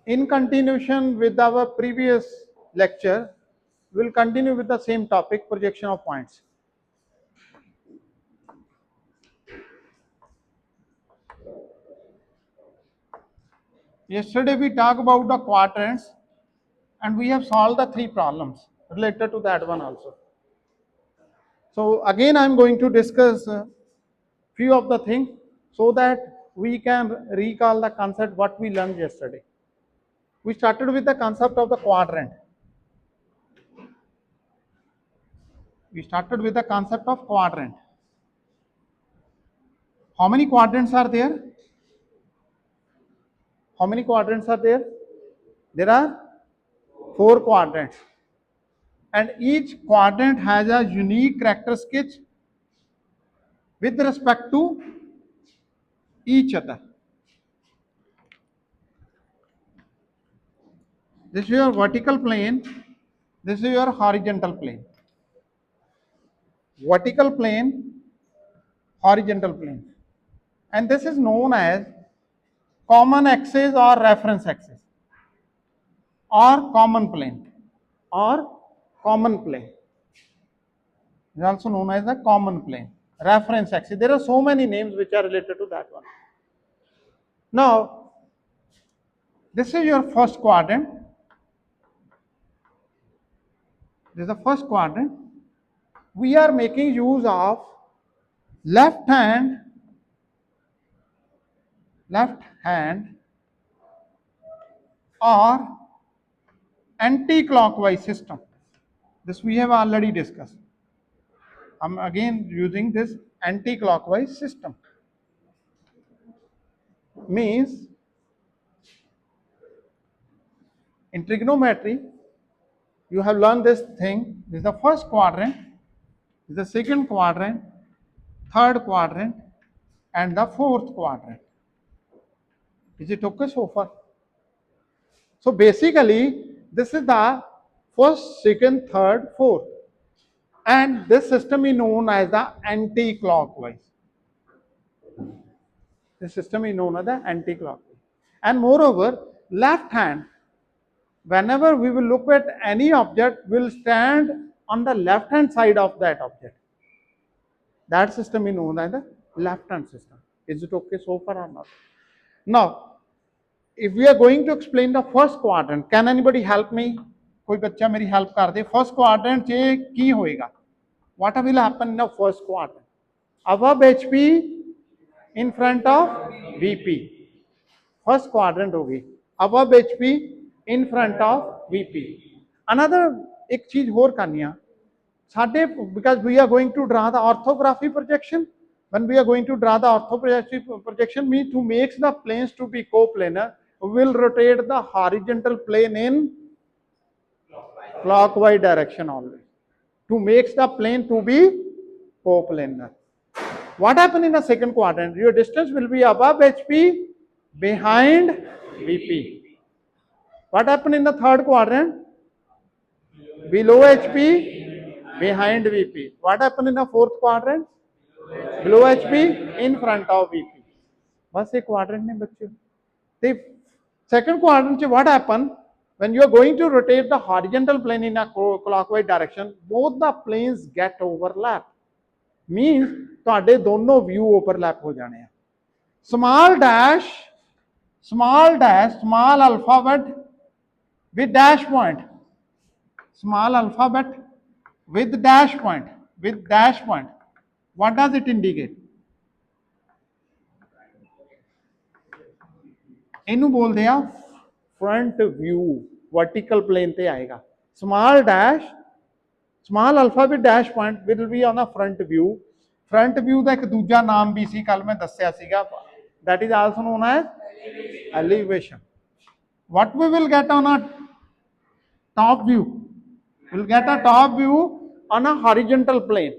In continuation with our previous lecture, we will continue with the same topic, projection of points. Yesterday we talked about the quadrants and we have solved the 3 problems related to that one also. So again I am going to discuss few of the things so that we can recall the concept what we learned yesterday. We started with the concept of the quadrant. We started with the concept of quadrant. How many quadrants are there? How many quadrants are there? There are 4 quadrants. And each quadrant has a unique characteristic with respect to each other. This is your vertical plane. This is your horizontal plane. Vertical plane, horizontal plane. And this is known as common axis or reference axis or common plane or common plane. It is also known as the common plane, reference axis. There are so many names which are related to that one. Now, this is your first quadrant. This is the first quadrant. We are making use of left hand or anti-clockwise system. This we have already discussed. I'm again using this anti-clockwise system. Means in trigonometry, you have learned this thing. This is the first quadrant, this is the second quadrant, third quadrant, and the fourth quadrant. Is it okay so far? So basically, this is the first, second, third, fourth. And this system is known as the anti-clockwise. This system is known as the anti-clockwise. And moreover, left hand, whenever we will look at any object, will stand on the left hand side of that object. That system is known as the left hand system. Is it okay so far or not? Now, if we are going to explain the first quadrant, can anybody help me? कोई बच्चा मेरी help कर दे. First quadrant चे की होएगा? What will happen in the first quadrant? Above HP, in front of VP. First quadrant होगी. Above HP, in front of VP. Another एक चीज और करनी है. साढ़े because we are going to draw the orthography projection. When we are going to draw the orthography projection, means to make the planes to be coplanar, we will rotate the horizontal plane in clockwise direction always. To make the plane to be coplanar. What happened in the second quadrant? Your distance will be above HP, behind VP. What happened in the third quadrant? Below HP, behind VP. What happened in the fourth quadrant? Below HP, in front of VP. बस एक quadrant ने बच्चे. The second quadrant चे what happened? When you are going to rotate the horizontal plane in a clockwise direction, both the planes get overlap. Means ਤੁਹਾਡੇ ਦੋਨੋਂ view overlap हो जाने हैं. Small dash, small alphabet with dash point. Small alphabet with dash point. What does it indicate? ਇਹਨੂੰ ਬੋਲਦੇ ਆ front view, vertical plane ਤੇ ਆਏਗਾ. Small alphabet dash point will be on a front view. Front view ਦਾ ਇੱਕ ਦੂਜਾ ਨਾਮ ਵੀ ਸੀ, ਕੱਲ ਮੈਂ ਦੱਸਿਆ ਸੀਗਾ. That is also known as elevation. What we will get on a top view? We will get a top view on a horizontal plane,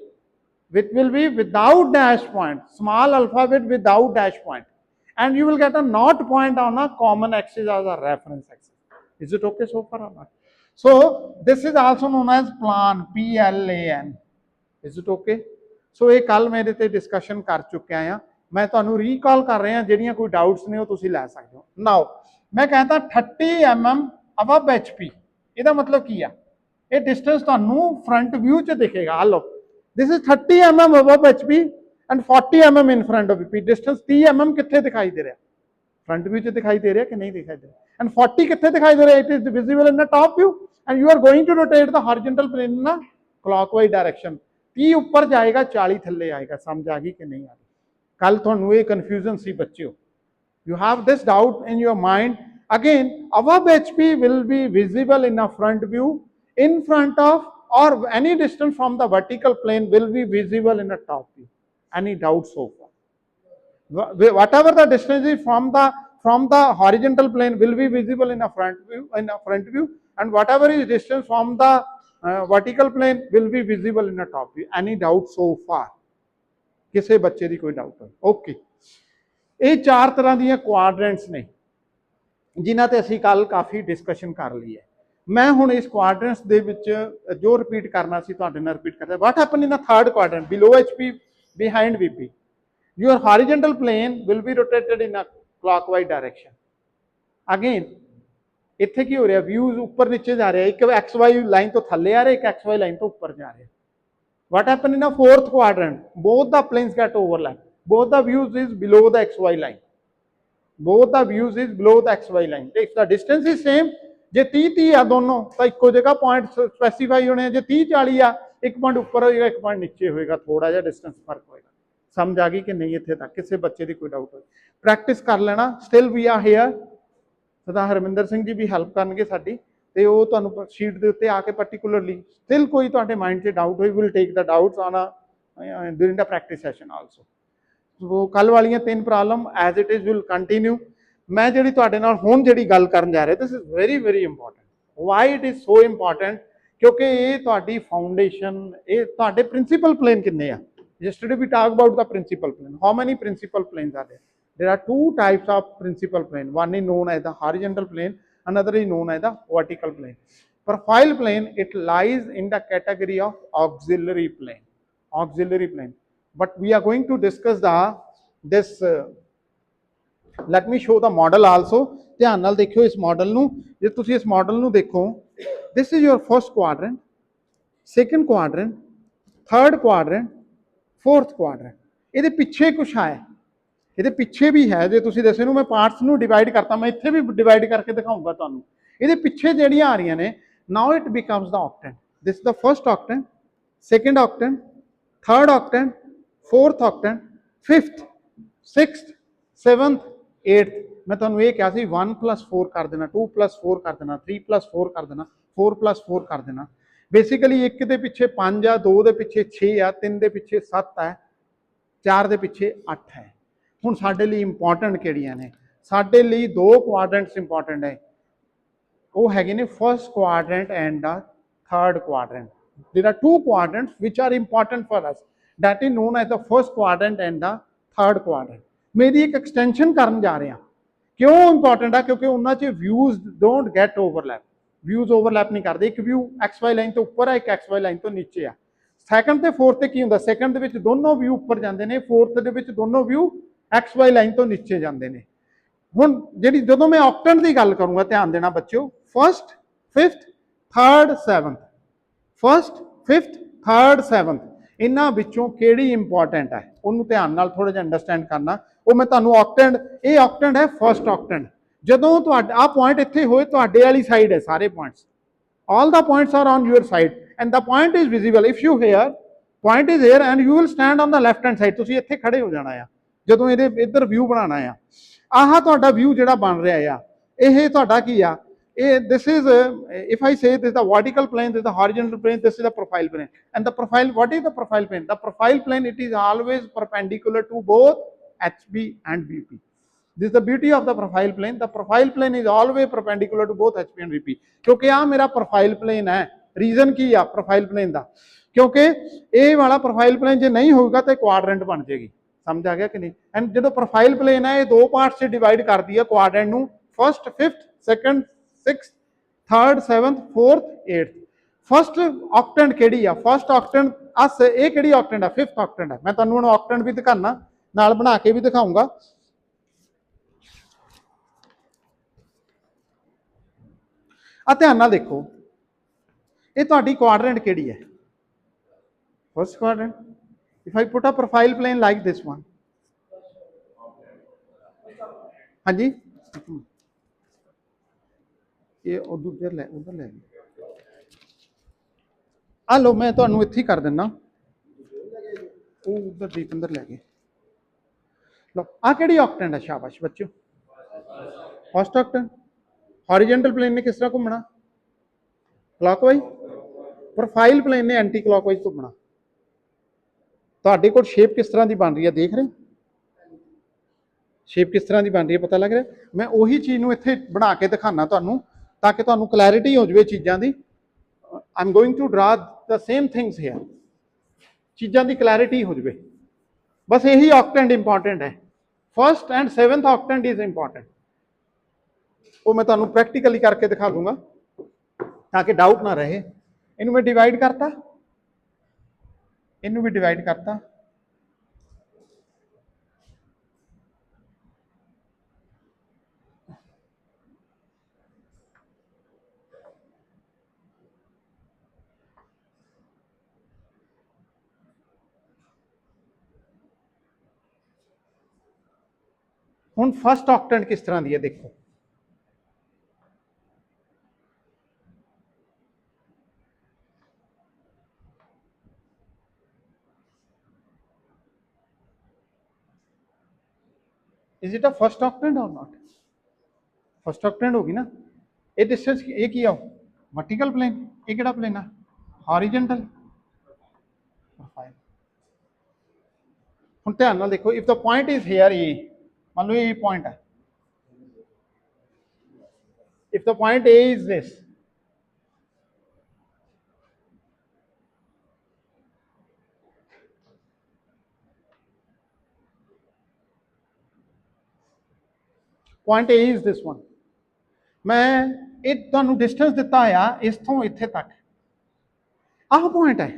which will be without dash point. Small alphabet without dash point. And you will get a not point on a common axis as a reference axis. Is it okay so far or not? So this is also known as plan, PLAN. Is it okay? So ਇਹ ਕੱਲ ਮੇਰੇ ਤੇ discussion ਕਰ ਚੁੱਕਿਆ ਆ. ਮੈਂ ਤੁਹਾਨੂੰ recall ਕਰ ਰਿਹਾ, ਜਿਹੜੀਆਂ ਕੋਈ ਡਾਊਟਸ ਨੇ ਉਹ ਤੁਸੀਂ ਲੈ ਸਕਦੇ ਹੋ. Now मैं कहता 30 mm अबव HP, ਇਹਦਾ मतलब ਕੀ ਆ? ਇਹ डिस्टेंस ਤੁਹਾਨੂੰ फ्रंट व्यू च दिखेगा। Hello, this is 30 mm above HP and 40 mm in front of BP। Distance 30 mm कितने दिखाई दे रहा? फ्रंट व्यू च दिखाई दे रहा कि नहीं दिखाई दे रहा? एंड 40 कितने दिखाई दे रहा? It is visible in the top view and you are going to rotate the horizontal plane in clockwise direction. 30 ऊपर जाएगा, 40 थल्ले आएगा। समझ आ गई कि नहीं आ गई? कल ਤੁਹਾਨੂੰ ਇਹ ਕਨਫਿਊਜ਼ਨ ਸੀ ਬੱਚਿਓ। You have this doubt in your mind. Again, above HP will be visible in a front view, in front of or any distance from the vertical plane will be visible in a top view. Any doubt so far? Whatever the distance is from the horizontal plane will be visible in a front view, and whatever is distance from the vertical plane will be visible in a top view. Any doubt so far? ਕਿਸੇ ਬੱਚੇ ਦੀ ਕੋਈ doubt ਹੈ? Okay, ਇਹ ਚਾਰ ਤਰ੍ਹਾਂ ਦੀਆਂ ਕੁਆਡਰੈਂਟਸ ਨੇ ਜਿਨ੍ਹਾਂ ਤੇ ਅਸੀਂ ਕੱਲ ਕਾਫੀ ਡਿਸਕਸ਼ਨ ਕਰ ਲਈ ਹੈ। ਮੈਂ ਹੁਣ ਇਸ ਕੁਆਡਰੈਂਟਸ ਦੇ ਵਿੱਚ ਜੋ ਰਿਪੀਟ ਕਰਨਾ ਸੀ ਤੁਹਾਡੇ ਨਾਲ ਰਿਪੀਟ ਕਰਦਾ। What happen in a third quadrant below HP behind VP? your horizontal plane will be rotated in a clockwise direction. Again, ਇੱਥੇ ਕੀ ਹੋ ਰਿਹਾ? ਵਿਊਜ਼ ਉੱਪਰ ਨੀਚੇ ਜਾ ਰਿਹਾ। ਇੱਕ XY ਲਾਈਨ ਤੋਂ ਥੱਲੇ ਆ ਰਿਹਾ, ਇੱਕ XY ਲਾਈਨ ਤੋਂ ਉੱਪਰ ਜਾ ਰਿਹਾ। What happened in a fourth quadrant? Both the planes get overlapped. Both the views is below the XY line. Both the views is below the XY line. If the distance is same, ਜੇ 30-30 ਆ ਦੋਨੋਂ ਤਾਂ ਇੱਕੋ ਜਗ੍ਹਾ point specify ਹੋਣੇ। ਜੇ 30-40 ਆ, ਇੱਕ ਪੁਆਇੰਟ ਉੱਪਰ ਹੋਏਗਾ, ਇੱਕ ਪੁਆਇੰਟ ਨੀਚੇ ਹੋਏਗਾ, ਥੋੜਾ ਜਿਹਾ ਡਿਸਟੈਂਸ ਫਰਕ ਹੋਏਗਾ। ਸਮਝ ਆ ਗਈ ਕਿ ਨਹੀਂ? ਇੱਥੇ ਤੱਕ ਕਿਸੇ ਬੱਚੇ ਦੀ ਕੋਈ ਡਾਊਟ ਹੋਏ ਪ੍ਰੈਕਟਿਸ ਕਰ ਲੈਣਾ। ਸਟਿਲ ਵੀ ਆ ਹੇਅਰ, ਸਰਦਾਰ ਹਰਮਿੰਦਰ ਸਿੰਘ ਜੀ ਵੀ ਹੈਲਪ ਕਰਨਗੇ ਸਾਡੀ, ਤੇ ਉਹ ਤੁਹਾਨੂੰ ਸ਼ੀਟ ਦੇ ਉੱਤੇ ਆ ਕੇ ਪਾਰਟਿਕੂਲਰਲੀ ਸਟਿਲ ਕੋਈ ਤੁਹਾਡੇ ਮਾਈਂਡ 'ਚ ਡਾਊਟ ਹੋਈ will take the doubts on during the practice session also. So ਕੱਲ ਵਾਲੀਆਂ 3 problem as it is will continue. ਮੈਂ ਜਿਹੜੀ ਤੁਹਾਡੇ ਨਾਲ ਹੁਣ ਜਿਹੜੀ ਗੱਲ ਕਰਨ ਜਾ ਰਿਹਾ, this is very very important. Y it is so important? ਕਿਉਂਕਿ ਇਹ ਤੁਹਾਡੀ ਫਾਊਂਡੇਸ਼ਨ, ਇਹ ਤੁਹਾਡੇ ਪ੍ਰਿੰਸੀਪਲ ਪਲੇਨ ਕਿੰਨੇ ਆ? Yesterday we talked about the principal plane. How many principal planes are there? There are 2 types of principal plane. One is known as the horizontal plane, another is known as the vertical plane. Profile plane, it lies in the category of auxiliary plane. Auxiliary plane. But we are going to discuss this. Let me show the model also. ਧਿਆਨ ਨਾਲ ਦੇਖਿਓ ਇਸ model ਨੂੰ। ਜੇ ਤੁਸੀਂ ਇਸ model ਨੂੰ ਦੇਖੋ, this is your first quadrant, second quadrant, third quadrant, fourth quadrant. ਇਹਦੇ ਪਿੱਛੇ ਕੁਛ ਹੈ, ਇਹਦੇ ਪਿੱਛੇ ਵੀ ਹੈ। ਜੇ ਤੁਸੀਂ ਦੱਸੇ ਨੂੰ ਮੈਂ ਪਾਰਟਸ ਨੂੰ ਡਿਵਾਈਡ ਕਰਤਾ, ਮੈਂ ਇੱਥੇ ਵੀ ਡਿਵਾਈਡ ਕਰਕੇ ਦਿਖਾਉਂਗਾ ਤੁਹਾਨੂੰ। ਇਹਦੇ ਪਿੱਛੇ ਜਿਹੜੀਆਂ ਆ ਰਹੀਆਂ ਨੇ, now it becomes the octant. This the first octant, second octant, third octant, fourth octant, fifth, sixth, seventh, eighth. ਮੈਂ ਤੁਹਾਨੂੰ ਇਹ ਕਿਹਾ ਸੀ 1 + 4 ਕਰ ਦੇਣਾ, 2 + 4 ਕਰ ਦੇਣਾ, 3 + 4 ਕਰ ਦੇਣਾ, 4 + 4 ਕਰ ਦੇਣਾ। ਬੇਸਿਕਲੀ 1 ਦੇ ਪਿੱਛੇ 5 ਆ, 2 ਦੇ ਪਿੱਛੇ 6 ਆ, 3 ਦੇ ਪਿੱਛੇ 7 ਹੈ, 4 ਦੇ ਪਿੱਛੇ 8 ਹੈ। ਹੁਣ ਸਾਡੇ ਲਈ ਇੰਪੋਰਟੈਂਟ ਕਿਹੜੀਆਂ ਨੇ? ਸਾਡੇ ਲਈ 2 ਕੁਆਡਰੈਂਟਸ ਇੰਪੋਰਟੈਂਟ ਹੈ। ਉਹ ਹੈਗੇ ਨੇ first quadrant and the third quadrant. There are 2 quadrants which are important for us, that is known as the first quadrant and the third quadrant। ਮੇਰੀ ਇੱਕ ਐਕਸਟੈਂਸ਼ਨ ਕਰਨ ਜਾ ਰਹੇ ਹਾਂ। ਕਿਉਂ ਇੰਪੋਰਟੈਂਟ ਆ? ਕਿਉਂਕਿ ਉਹਨਾਂ 'ਚ views don't get overlap. Views overlap ਨਹੀਂ ਕਰਦੇ। ਇੱਕ ਵਿਊ XY ਲਾਈਨ ਤੋਂ ਉੱਪਰ ਆ, ਇੱਕ XY ਲਾਈਨ ਤੋਂ ਨੀਚੇ ਆ। ਸੈਕੰਡ ਤੇ ਫੋਰਥ ਤੇ ਕੀ ਹੁੰਦਾ? ਸੈਕੰਡ ਦੇ ਵਿੱਚ ਦੋਨੋਂ ਵਿਊ ਉੱਪਰ ਜਾਂਦੇ ਨੇ, ਫੋਰਥ ਦੇ ਵਿੱਚ ਦੋਨੋਂ ਵਿਊ XY ਲਾਈਨ ਤੋਂ ਨੀਚੇ ਜਾਂਦੇ ਨੇ। ਹੁਣ ਜਿਹੜੀ ਜਦੋਂ ਮੈਂ ਆਕਟੈਂਟ ਦੀ ਗੱਲ ਕਰੂੰਗਾ, ਧਿਆਨ ਦੇਣਾ ਬੱਚਿਓ, first, fifth, third, seventh, first, fifth, third, seventh, ਇਹਨਾਂ ਵਿੱਚੋਂ ਕਿਹੜੀ ਇੰਪੋਰਟੈਂਟ ਹੈ ਉਹਨੂੰ ਧਿਆਨ ਨਾਲ ਥੋੜਾ ਜਿਹਾ ਅੰਡਰਸਟੈਂਡ ਕਰਨਾ। ਉਹ ਮੈਂ ਤੁਹਾਨੂੰ ਆਕਟੈਂਟ, ਇਹ ਆਕਟੈਂਟ ਹੈ ਫਸਟ ਆਕਟੈਂਟ। ਜਦੋਂ ਤੁਹਾਡਾ ਆ ਪੁਆਇੰਟ ਇੱਥੇ ਹੋਏ, ਤੁਹਾਡੇ ਵਾਲੀ ਸਾਈਡ ਹੈ ਸਾਰੇ points, all the points are on your side and the point is visible। if you here point is here and you will stand on the left hand side। ਤੁਸੀਂ ਇੱਥੇ ਖੜੇ ਹੋ ਜਾਣਾ ਆ ਜਦੋਂ ਇਹਦੇ ਇੱਧਰ ਵਿਊ ਬਣਾਉਣਾ ਆ। ਆਹ ਤੁਹਾਡਾ ਵਿਊ ਜਿਹੜਾ ਬਣ ਰਿਹਾ ਆ, ਇਹ ਤੁਹਾਡਾ ਕੀ ਆ? ਇਹ this is if I say this is the vertical plane, this is the horizontal plane, this is the profile plane। and the profile, what is the profile plane? The profile plane, it is always perpendicular to both HB and VP। this is the beauty of the profile plane। the profile plane is always perpendicular to both HP and VP। ਕਿਉਂਕਿ ਆ ਮੇਰਾ profile plain ਹੈ। Reason ਕੀ ਆ profile plain ਦਾ? ਕਿਉਂਕਿ ਇਹ ਵਾਲਾ profile plain ਜੇ ਨਹੀਂ ਹੋਊਗਾ ਤਾਂ ਕੁਆਡਰੈਂਟ ਬਣ ਜਾਏਗੀ। ਸਮਝ ਆ ਗਿਆ ਕਿ ਨਹੀਂ? ਐਂਡ ਜਦੋਂ ਪ੍ਰੋਫਾਈਲ ਪਲੇਨ ਹੈ, ਇਹ 2 ਪਾਰਟਸ 'ਚ ਡਿਵਾਈਡ ਕਰਦੀ ਹੈ ਕੁਆਡਰੈਂਟ ਨੂੰ, first, fifth, second, sixth, third, seventh, fourth, eighth. First octant ਕਿਹੜੀ ਆ? ਫਸਟ ਆਕਟੈਂਟ ਇਹ ਕਿਹੜੀ ਆਕਟੈਂਟ ਆ? ਫਿਫਥ ਆਕਟੈਂਟ ਹੈ। ਮੈਂ ਤੁਹਾਨੂੰ ਹੁਣ ਆਕਟੈਂਟ ਵੀ ਦਿਖਾਉਣਾ, ਨਾਲ ਬਣਾ ਕੇ ਵੀ ਦਿਖਾਊਂਗਾ। ਆ ध्यान नाल देखो, ये तुहाडी क्वाड्रेंट किहड़ी है? First quadrant. If I put a profile plane like this one, हाँ जी, ये उधर ले आ लो, मैं तुहानू इत्थे कर दिना, वो उधर दीपिंदर लै गए. लो आ किहड़ी ऑक्टेंट है? शाबाश बच्चों, फर्स्ट ऑक्टेंट. हॉरिजेंटल प्लेन ने किस तरह घूमना? क्लॉकवाइज. प्रोफाइल प्लेन ने एंटी क्लॉकवाइज घूमना. तुहाडे कोल शेप किस तरह की बन रही है देख रहे? शेप किस तरह की बन रही है पता लग रहा? मैं उही चीज़ नूं इत्थे बना के दिखाना तुहानू, ताकि तुहानू क्लैरिटी हो जाए चीज़ों की. I am going to draw the same things here, चीज़ों की क्लैरिटी हो जाए. बस यही ऑक्टेंट इंपॉर्टेंट है. First and 7th octant is important. वो मैं तुहानू प्रैक्टिकली करके दिखा दूंगा ताकि डाउट ना रहे. इनू मैं डिवाइड करता, इनू भी डिवाइड करता. हुण फर्स्ट ऑक्टेंट किस तरह की है देखो. Is it a first octant और नॉट? फर्स्ट ऑक्टेंट होगी ना. ये डिस्टेंस ये की आओ वर्टिकल प्लेन, ये किहड़ा प्लेन है? हॉरिजेंटल. प्रोफाइल. हुण ध्यान नाल देखो, if the point is here A, मान लो ये पॉइंट है. If the point A is this, point A is this one. मैं ये तुहानू डिस्टेंस दिता है इथों इत्थे तक, आह पॉइंट है.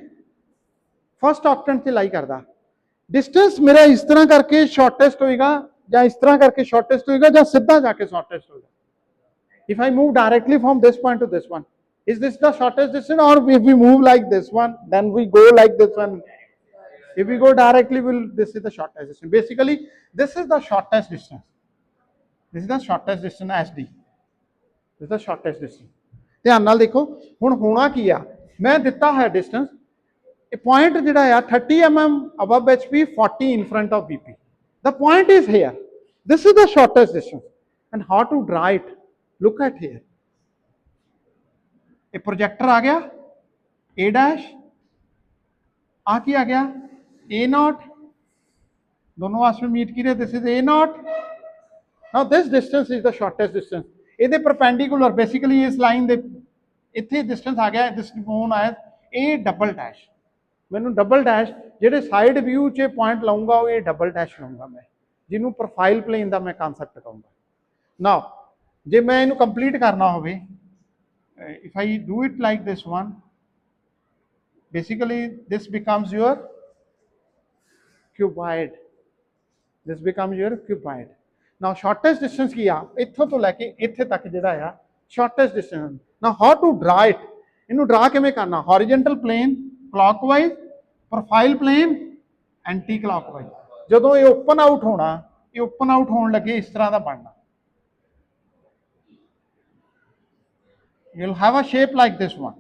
फर्स्ट ऑक्टेंट से लाई करदा. डिस्टेंस मेरा इस तरह करके शॉर्टेस्ट होएगा, या इस तरह करके शॉर्टेस्ट होएगा, या सीधा जाके शॉर्टेस्ट होएगा. If I move directly from this point to this one, is this the shortest distance? Or if we move like this one, then we go like this one. If we go directly, this is the shortest distance. Basically, this is the shortest distance. This is the shortest distance SD. This is the shortest distance. ध्यान नाल देखो, हुण होना की आ, मैं दिता है distance, point जिहड़ा आ 30 mm above HP, 40 in front of BP. The point is here. This is the shortest distance. And how to draw it? Look at here. A projector आ गया, A dash, आ की आ गया A naught, दोनों आपस में meet की रहे. This is A naught. Now this distance is the shortest distance. ਇਹਦੇ perpendicular, basically ਇਸ ਲਾਈਨ ਦੇ ਇੱਥੇ distance ਆ ਗਿਆ, this known as A double dash. ਮੈਨੂੰ ਡਬਲ ਡੈਸ਼ ਜਿਹੜੇ ਸਾਈਡ ਵਿਊ 'ਚ ਪੁਆਇੰਟ ਲਾਉਂਗਾ ਉਹ ਇਹ ਡਬਲ ਡੈਸ਼ ਲਾਉਂਗਾ ਮੈਂ, ਜਿਹਨੂੰ ਪ੍ਰੋਫਾਈਲ ਪਲੇਨ ਦਾ ਮੈਂ ਕਨਸੈਪਟ ਕਹੂੰਗਾ. ਨਾਓ ਜੇ ਮੈਂ ਇਹਨੂੰ ਕੰਪਲੀਟ ਕਰਨਾ ਹੋਵੇ, if I do it like this one, basically this becomes your cuboid. This becomes your cuboid. Now shortest distance ਕੀ ਆ, ਇੱਥੋਂ ਤੋਂ ਲੈ ਕੇ ਇੱਥੇ ਤੱਕ ਜਿਹੜਾ ਆ shortest distance. Now how to draw it? ਇਹਨੂੰ ਡਰਾ ਕਿਵੇਂ ਕਰਨਾ? Horizontal plane clockwise, profile plane anti clockwise. जो ये ओपन आउट होना, ये ओपन आउट होने लगे इस तरह का बनना. You will have a shape like this one.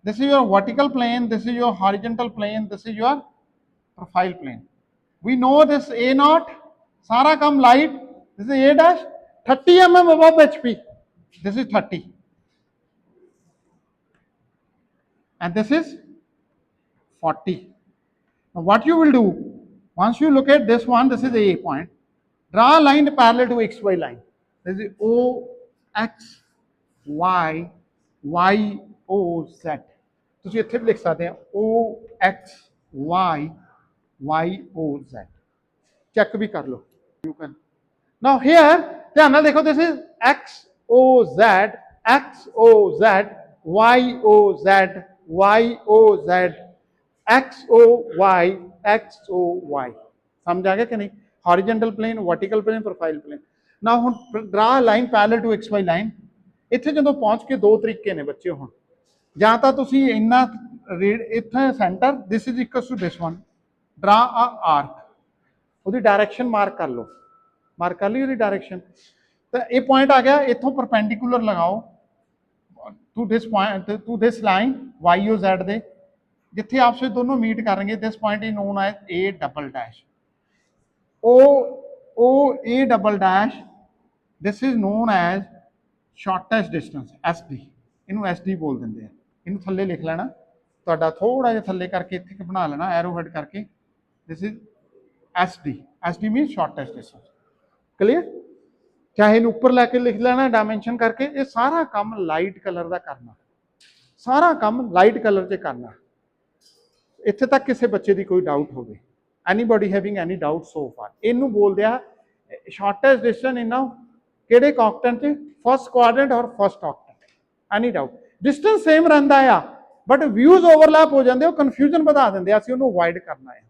This is your vertical plane, this is your horizontal plane, this is your profile plane. We know this A naught, सारा कम light. This is A dash, 30 mm above HP. This is 30. And this is 40. Now what you will do, once you look at this one, this is A point, draw a line parallel to XY line. This is O, X, Y, Y, O, Z. ਤੁਸੀਂ ਇੱਥੇ ਵੀ ਲਿਖ ਸਕਦੇ ਹੋ O, X, Y, Y, O, Z. Check ਵੀ ਕਰ ਲਓ. You can. Now here, ਧਿਆਨ ਨਾਲ ਦੇਖੋ, this is X, O, Z, X, O, Z, Y, O, Z, Y, O, Z, X, O, Y, X, O, Y. समझ आ गया कि नहीं? Horizontal plane, vertical plane, profile plane. ਨਾ ਹੁਣ draw line parallel to XY line. ਇੱਥੇ ਜਦੋਂ ਪਹੁੰਚ ਕੇ ਦੋ ਤਰੀਕੇ ਨੇ ਬੱਚੇ, ਹੁਣ ਜਾਂ ਤਾਂ ਤੁਸੀਂ ਇੰਨਾ ਇੱਥੇ centre this is equal to this one, draw a ਆਰਕ, ਉਹਦੀ ਡਾਇਰੈਕਸ਼ਨ ਮਾਰਕ ਕਰ ਲਓ, ਮਾਰਕ ਕਰ ਲਈ ਉਹਦੀ ਡਾਇਰੈਕਸ਼ਨ। ਤਾਂ ਇਹ ਪੁਆਇੰਟ ਆ ਗਿਆ, ਇੱਥੋਂ ਪਰਪੈਂਡੀਕੂਲਰ ਲਗਾਓ to this point, to this line Y O Z ਦੇ, ਜਿੱਥੇ ਆਪਸ ਵਿੱਚ ਦੋਨੋਂ ਮੀਟ ਕਰਨਗੇ। This point is known as A double dash, O A double dash, this is known as shortest distance SD, ਇਹਨੂੰ SD ਬੋਲ ਦਿੰਦੇ ਆ। ਇਹਨੂੰ ਥੱਲੇ ਲਿਖ ਲੈਣਾ ਤੁਹਾਡਾ, ਥੋੜਾ ਜਿਹਾ ਥੱਲੇ ਕਰਕੇ ਇੱਥੇ ਬਣਾ ਲੈਣਾ ਐਰੋ ਹੈਡ ਕਰਕੇ, this is SD means shortest distance. Clear? ਚਾਹੇ ਇਹਨੂੰ ਉੱਪਰ ਲੈ ਕੇ ਲਿਖ ਲੈਣਾ ਡਾਇਮੈਂਸ਼ਨ ਕਰਕੇ। ਇਹ ਸਾਰਾ ਕੰਮ ਲਾਈਟ ਕਲਰ ਦਾ ਕਰਨਾ, ਸਾਰਾ ਕੰਮ ਲਾਈਟ ਕਲਰ 'ਚ ਕਰਨਾ। ਇੱਥੇ ਤੱਕ ਕਿਸੇ ਬੱਚੇ ਦੀ ਕੋਈ ਡਾਊਟ ਹੋਵੇ, ਐਨੀਬਡੀ ਹੈਵਿੰਗ ਐਨੀ ਡਾਊਟ ਸੋ ਫਾਰ? ਇਹਨੂੰ ਬੋਲਦੇ ਆ ਸ਼ਾਰਟੈਸਟ ਡਿਸਟੈਂਸ ਇਨ ਕਿਹੜੇ ਆਕਟੈਂਟ 'ਚ? ਫਸਟ ਕੁਆਡਰੈਂਟ ਔਰ ਫਸਟ ਆਕਟੈਂਟ। ਐਨੀ ਡਾਊਟ? ਡਿਸਟੈਂਸ ਸੇਮ ਰਹਿੰਦਾ ਆ, ਬਟ ਵਿਊਜ਼ ਓਵਰਲੈਪ ਹੋ ਜਾਂਦੇ, ਉਹ ਕਨਫਿਊਜ਼ਨ ਵਧਾ ਦਿੰਦੇ ਆ, ਅਸੀਂ ਉਹਨੂੰ ਅਵੋਇਡ ਕਰਨਾ ਹੈ।